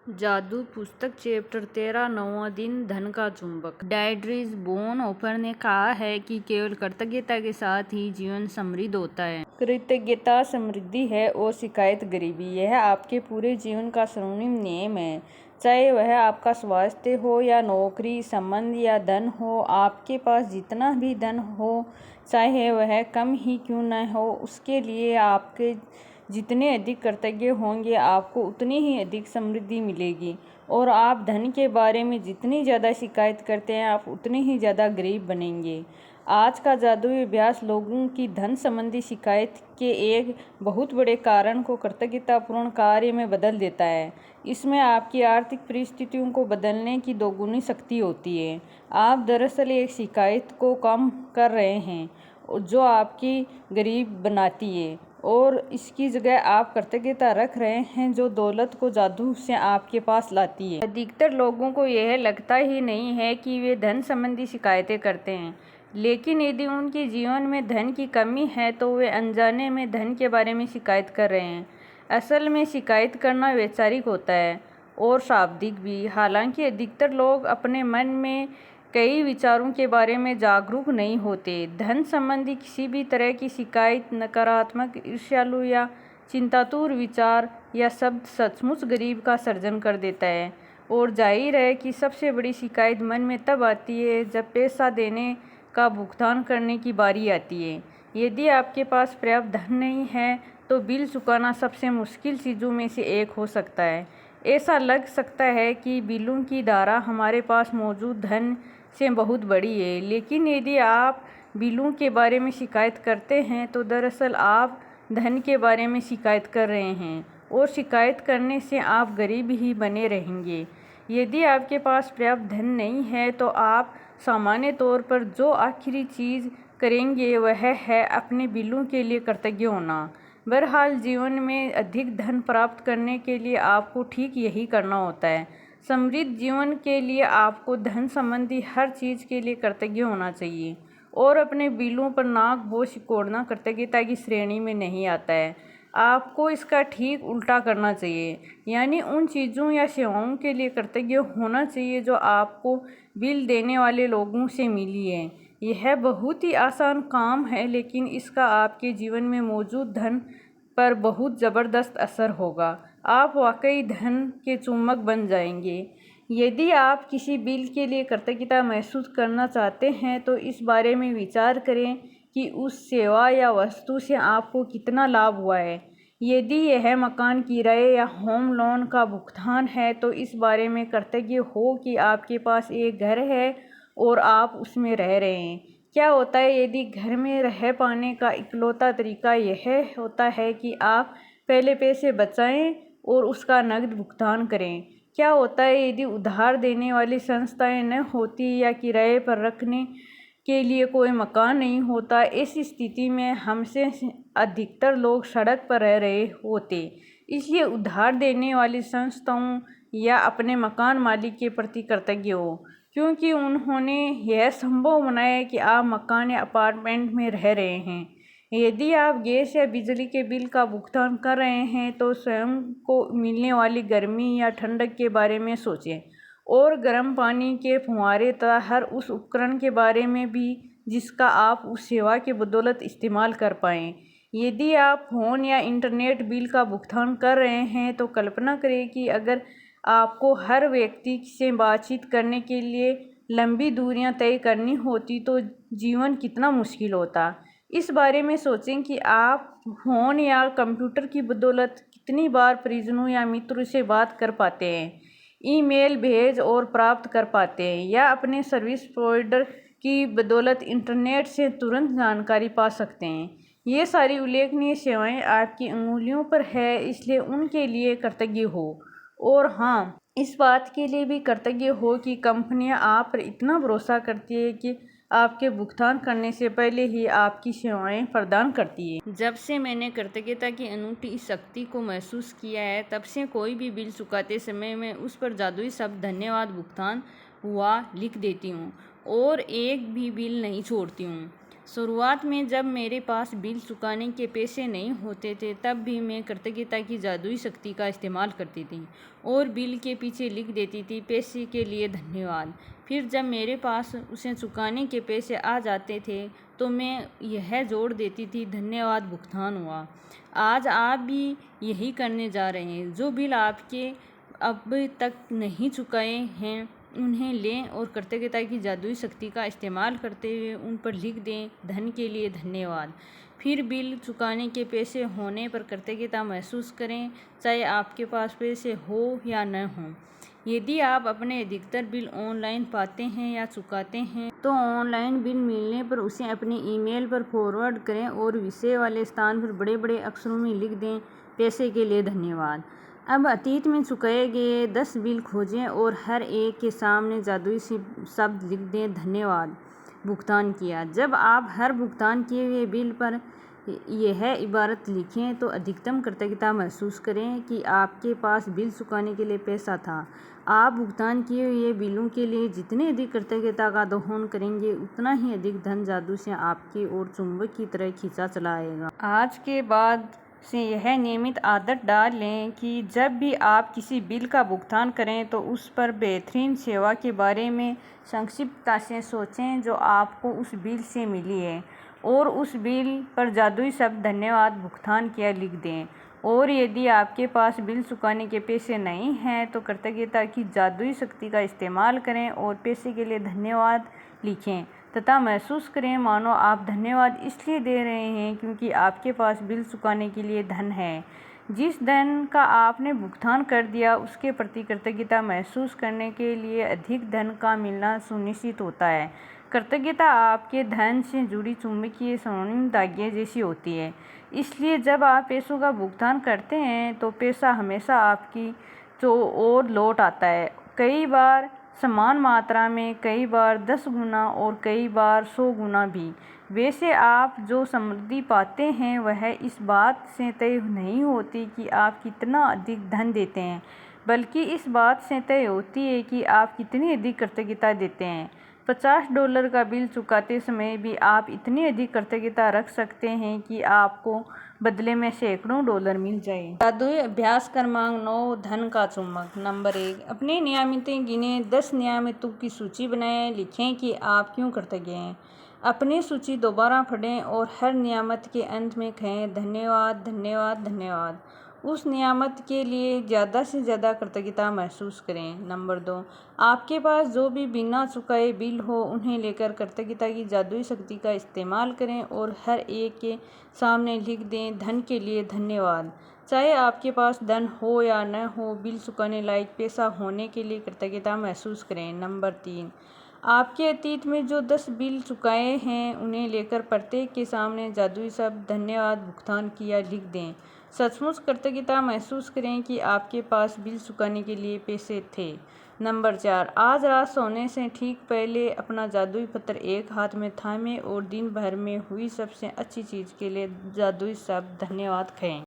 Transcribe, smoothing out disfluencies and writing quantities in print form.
जादू पुस्तक चैप्टर 13 9वां दिन धन का चुंबक। डायड्रीज बोनहोफर ने कहा है कि केवल कृतज्ञता के साथ ही जीवन समृद्ध होता है। कृतज्ञता समृद्धि है और शिकायत गरीबी। यह आपके पूरे जीवन का स्वर्णिम नियम है। चाहे वह आपका स्वास्थ्य हो या नौकरी, संबंध या धन हो, आपके पास जितना भी धन हो, चाहे वह कम ही क्यों न हो, उसके लिए आपके जितने अधिक कृतज्ञ होंगे, आपको उतनी ही अधिक समृद्धि मिलेगी। और आप धन के बारे में जितनी ज़्यादा शिकायत करते हैं, आप उतने ही ज़्यादा गरीब बनेंगे। आज का जादुई अभ्यास लोगों की धन संबंधी शिकायत के एक बहुत बड़े कारण को कृतज्ञतापूर्ण कार्य में बदल देता है। इसमें आपकी आर्थिक परिस्थितियों को बदलने की दोगुनी शक्ति होती है। आप दरअसल एक शिकायत को कम कर रहे हैं जो आपकी गरीब बनाती है, और इसकी जगह आप कृतज्ञता रख रहे हैं जो दौलत को जादू से आपके पास लाती है। अधिकतर लोगों को यह लगता ही नहीं है कि वे धन संबंधी शिकायतें करते हैं, लेकिन यदि उनके जीवन में धन की कमी है तो वे अनजाने में धन के बारे में शिकायत कर रहे हैं। असल में शिकायत करना वैचारिक होता है और शाब्दिक भी। हालांकि अधिकतर लोग अपने मन में कई विचारों के बारे में जागरूक नहीं होते। धन संबंधी किसी भी तरह की शिकायत, नकारात्मक, ईर्ष्यालु या चिंतातुर विचार या शब्द सचमुच गरीब का सर्जन कर देता है। और जाहिर है कि सबसे बड़ी शिकायत मन में तब आती है जब पैसा देने का भुगतान करने की बारी आती है। यदि आपके पास पर्याप्त धन नहीं है तो बिल चुकाना सबसे मुश्किल चीज़ों में से एक हो सकता है। ऐसा लग सकता है कि बिलों की धारा हमारे पास मौजूद धन से बहुत बड़ी है, लेकिन यदि आप बिलों के बारे में शिकायत करते हैं तो दरअसल आप धन के बारे में शिकायत कर रहे हैं, और शिकायत करने से आप गरीब ही बने रहेंगे। यदि आपके पास पर्याप्त धन नहीं है तो आप सामान्य तौर पर जो आखिरी चीज़ करेंगे वह है अपने बिलों के लिए कृतज्ञ होना। बहरहाल जीवन में अधिक धन प्राप्त करने के लिए आपको ठीक यही करना होता है। समृद्ध जीवन के लिए आपको धन संबंधी हर चीज़ के लिए कृतज्ञ होना चाहिए, और अपने बिलों पर नाक भों सिकोड़ना कृतज्ञता की श्रेणी में नहीं आता है। आपको इसका ठीक उल्टा करना चाहिए, यानी उन चीज़ों या सेवाओं के लिए कृतज्ञ होना चाहिए जो आपको बिल देने वाले लोगों से मिली है। यह बहुत ही आसान काम है, लेकिन इसका आपके जीवन में मौजूद धन पर बहुत ज़बरदस्त असर होगा। आप वाकई धन के चुम्बक बन जाएंगे। यदि आप किसी बिल के लिए कृतज्ञता महसूस करना चाहते हैं तो इस बारे में विचार करें कि उस सेवा या वस्तु से आपको कितना लाभ हुआ है। यदि यह मकान किराए या होम लोन का भुगतान है तो इस बारे में कृतज्ञ हो कि आपके पास एक घर है और आप उसमें रह रहे हैं। क्या होता है यदि घर में रह पाने का इकलौता तरीका यह होता है कि आप पहले पैसे बचाएं और उसका नकद भुगतान करें? क्या होता है यदि उधार देने वाली संस्थाएं न होती या किराए पर रखने के लिए कोई मकान नहीं होता? ऐसी स्थिति में हमसे अधिकतर लोग सड़क पर रह रहे होते। इसलिए उधार देने वाली संस्थाओं या अपने मकान मालिक के प्रति कृतज्ञ हो, क्योंकि उन्होंने यह संभव बनाया कि आप मकान या अपार्टमेंट में रह रहे हैं। यदि आप गैस या बिजली के बिल का भुगतान कर रहे हैं तो स्वयं को मिलने वाली गर्मी या ठंडक के बारे में सोचें, और गर्म पानी के फुहारे तथा हर उस उपकरण के बारे में भी जिसका आप उस सेवा के बदौलत इस्तेमाल कर पाएँ। यदि आप फ़ोन या इंटरनेट बिल का भुगतान कर रहे हैं तो कल्पना करें कि अगर आपको हर व्यक्ति से बातचीत करने के लिए लंबी दूरियां तय करनी होती तो जीवन कितना मुश्किल होता। इस बारे में सोचें कि आप फ़ोन या कंप्यूटर की बदौलत कितनी बार परिजनों या मित्रों से बात कर पाते हैं, ईमेल भेज और प्राप्त कर पाते हैं, या अपने सर्विस प्रोवाइडर की बदौलत इंटरनेट से तुरंत जानकारी पा सकते हैं। ये सारी उल्लेखनीय सेवाएं आपकी अंगुलियों पर है, इसलिए उनके लिए कृतज्ञ हो। और हाँ, इस बात के लिए भी कृतज्ञ हो कि कंपनियां आप पर इतना भरोसा करती है कि आपके भुगतान करने से पहले ही आपकी सेवाएं प्रदान करती है। जब से मैंने कृतज्ञता की अनूठी शक्ति को महसूस किया है, तब से कोई भी बिल चुकाते समय मैं उस पर जादुई शब्द धन्यवाद भुगतान हुआ लिख देती हूँ और एक भी बिल नहीं छोड़ती हूँ। शुरुआत में जब मेरे पास बिल चुकाने के पैसे नहीं होते थे तब भी मैं कृतज्ञता की जादुई शक्ति का इस्तेमाल करती थी और बिल के पीछे लिख देती थी पैसे के लिए धन्यवाद। फिर जब मेरे पास उसे चुकाने के पैसे आ जाते थे तो मैं यह जोड़ देती थी धन्यवाद भुगतान हुआ। आज आप भी यही करने जा रहे हैं। जो बिल आपके अब तक नहीं चुकाए हैं उन्हें लें और कृतज्ञता की जादुई शक्ति का इस्तेमाल करते हुए उन पर लिख दें धन के लिए धन्यवाद। फिर बिल चुकाने के पैसे होने पर कृतज्ञता महसूस करें, चाहे आपके पास पैसे हो या न हो। यदि आप अपने अधिकतर बिल ऑनलाइन पाते हैं या चुकाते हैं तो ऑनलाइन बिल मिलने पर उसे अपने ईमेल पर फॉरवर्ड करें और विषय वाले स्थान पर बड़े बड़े अक्षरों में लिख दें पैसे के लिए धन्यवाद। अब अतीत में चुकाए गए 10 बिल खोजें और हर एक के सामने जादुई शब्द लिख दें धन्यवाद भुगतान किया। जब आप हर भुगतान किए हुए बिल पर यह इबारत लिखें तो अधिकतम कृतज्ञता महसूस करें कि आपके पास बिल चुकाने के लिए पैसा था। आप भुगतान किए हुए बिलों के लिए जितने अधिक कृतज्ञता का दोहन करेंगे उतना ही अधिक धन जादू से आपकी ओर चुंबक की तरह खींचा चला आएगा। आज के बाद से यह नियमित आदत डाल लें कि जब भी आप किसी बिल का भुगतान करें तो उस पर बेहतरीन सेवा के बारे में संक्षिप्तता से सोचें जो आपको उस बिल से मिली है और उस बिल पर जादुई शब्द धन्यवाद भुगतान किया लिख दें। और यदि आपके पास बिल चुकाने के पैसे नहीं हैं तो कृतज्ञता की जादुई शक्ति का इस्तेमाल करें और पैसे के लिए धन्यवाद लिखें तथा महसूस करें मानो आप धन्यवाद इसलिए दे रहे हैं क्योंकि आपके पास बिल चुकाने के लिए धन है। जिस धन का आपने भुगतान कर दिया उसके प्रति कृतज्ञता महसूस करने के लिए अधिक धन का मिलना सुनिश्चित होता है। कृतज्ञता आपके धन से जुड़ी चुंबकीय स्वर्णिम धागे जैसी होती है, इसलिए जब आप पैसों का भुगतान करते हैं तो पैसा हमेशा आपकी ओर लौट आता है, कई बार समान मात्रा में, कई बार 10 गुना और कई बार 100 गुना भी। वैसे आप जो समृद्धि पाते हैं वह इस बात से तय नहीं होती कि आप कितना अधिक धन देते हैं, बल्कि इस बात से तय होती है कि आप कितनी अधिक कृतज्ञता देते हैं। $50 का बिल चुकाते समय भी आप इतनी अधिक कृतज्ञता रख सकते हैं कि आपको बदले में सैकड़ों डॉलर मिल जाए। जादुई अभ्यास क्रमांक 9 धन का चुंबक। नंबर 1, अपनी नियमितें गिनें। 10 नियमितों की सूची बनाएं। लिखें कि आप क्यों कृतज्ञ हैं। अपनी सूची दोबारा पढ़ें और हर नियामत के अंत में कहें धन्यवाद धन्यवाद धन्यवाद। उस नियामत के लिए ज़्यादा से ज़्यादा कृतज्ञता महसूस करें। नंबर 2, आपके पास जो भी बिना चुकाए बिल हो उन्हें लेकर कृतज्ञता की जादुई शक्ति का इस्तेमाल करें और हर एक के सामने लिख दें धन के लिए धन्यवाद। चाहे आपके पास धन हो या न हो, बिल चुकाने लायक पैसा होने के लिए कृतज्ञता महसूस करें। नंबर 3, आपके अतीत में जो 10 बिल चुकाए हैं उन्हें लेकर प्रत्येक के सामने जादुई शब्द धन्यवाद भुगतान किया लिख दें। सचमुच कृतज्ञता महसूस करें कि आपके पास बिल चुकाने के लिए पैसे थे। नंबर 4, आज रात सोने से ठीक पहले अपना जादुई पत्र एक हाथ में थामें और दिन भर में हुई सबसे अच्छी चीज़ के लिए जादुई शब्द धन्यवाद कहें।